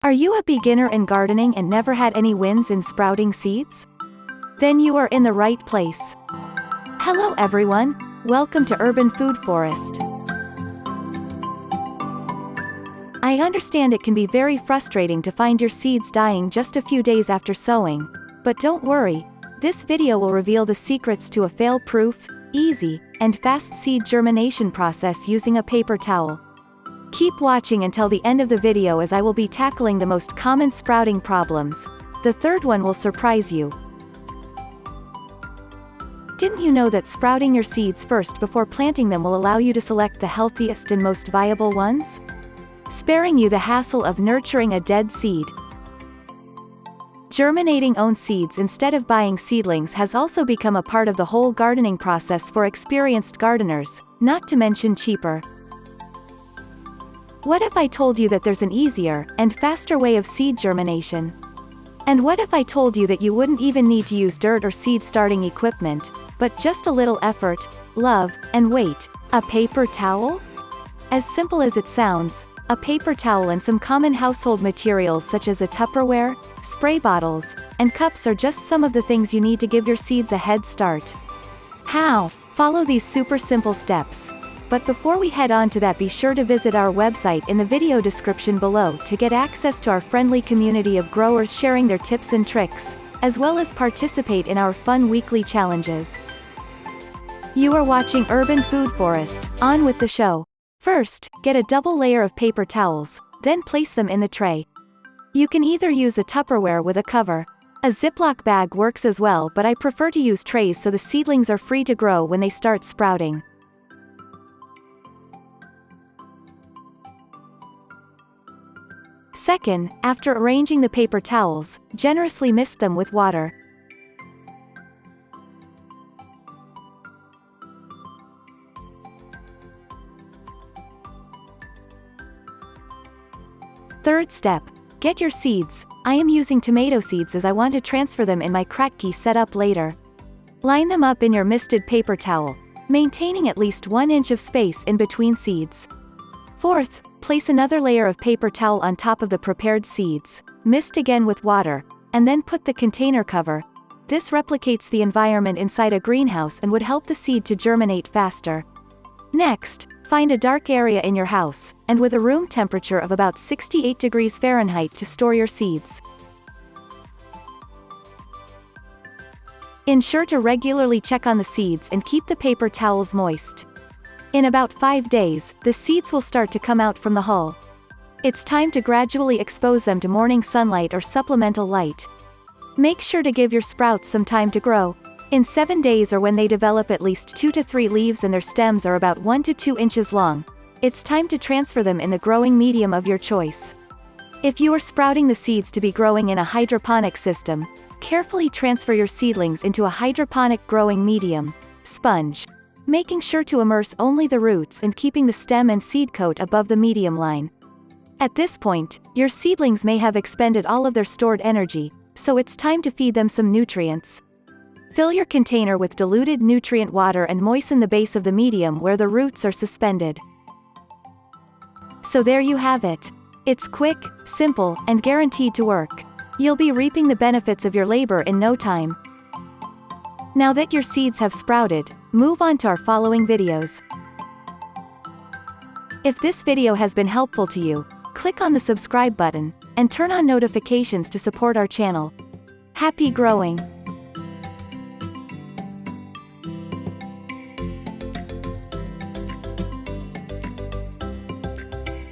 Are you a beginner in gardening and never had any wins in sprouting seeds? Then you are in the right place. Hello everyone, welcome to Urban Food Forest. I understand it can be very frustrating to find your seeds dying just a few days after sowing, but don't worry, this video will reveal the secrets to a fail-proof, easy, and fast seed germination process using a paper towel. Keep watching until the end of the video as I will be tackling the most common sprouting problems. The third one will surprise you. Didn't you know that sprouting your seeds first before planting them will allow you to select the healthiest and most viable ones? Sparing you the hassle of nurturing a dead seed. Germinating own seeds instead of buying seedlings has also become a part of the whole gardening process for experienced gardeners, not to mention cheaper. What if I told you that there's an easier and faster way of seed germination? And what if I told you that you wouldn't even need to use dirt or seed starting equipment, but just a little effort, love, and wait, a paper towel? As simple as it sounds, a paper towel and some common household materials such as a Tupperware, spray bottles, and cups are just some of the things you need to give your seeds a head start. How? Follow these super simple steps. But before we head on to that, be sure to visit our website in the video description below to get access to our friendly community of growers sharing their tips and tricks, as well as participate in our fun weekly challenges. You are watching Urban Food Forest, on with the show. First, get a double layer of paper towels, then place them in the tray. You can either use a Tupperware with a cover. A Ziploc bag works as well, but I prefer to use trays so the seedlings are free to grow when they start sprouting. Second, after arranging the paper towels, generously mist them with water. Third step, get your seeds. I am using tomato seeds as I want to transfer them in my Kratky setup later. Line them up in your misted paper towel, maintaining at least 1 inch of space in between seeds. Fourth, place another layer of paper towel on top of the prepared seeds, mist again with water, and then put the container cover. This replicates the environment inside a greenhouse and would help the seed to germinate faster. Next, find a dark area in your house, and with a room temperature of about 68 degrees Fahrenheit to store your seeds. Ensure to regularly check on the seeds and keep the paper towels moist. In about 5 days, the seeds will start to come out from the hull. It's time to gradually expose them to morning sunlight or supplemental light. Make sure to give your sprouts some time to grow. In 7 days or when they develop at least 2 to 3 leaves and their stems are about 1 to 2 inches long, it's time to transfer them in the growing medium of your choice. If you are sprouting the seeds to be growing in a hydroponic system, carefully transfer your seedlings into a hydroponic growing medium, sponge, making sure to immerse only the roots and keeping the stem and seed coat above the medium line. At this point, your seedlings may have expended all of their stored energy, so it's time to feed them some nutrients. Fill your container with diluted nutrient water and moisten the base of the medium where the roots are suspended. So there you have it. It's quick, simple, and guaranteed to work. You'll be reaping the benefits of your labor in no time. Now that your seeds have sprouted, move on to our following videos. If this video has been helpful to you, click on the subscribe button, and turn on notifications to support our channel. Happy growing!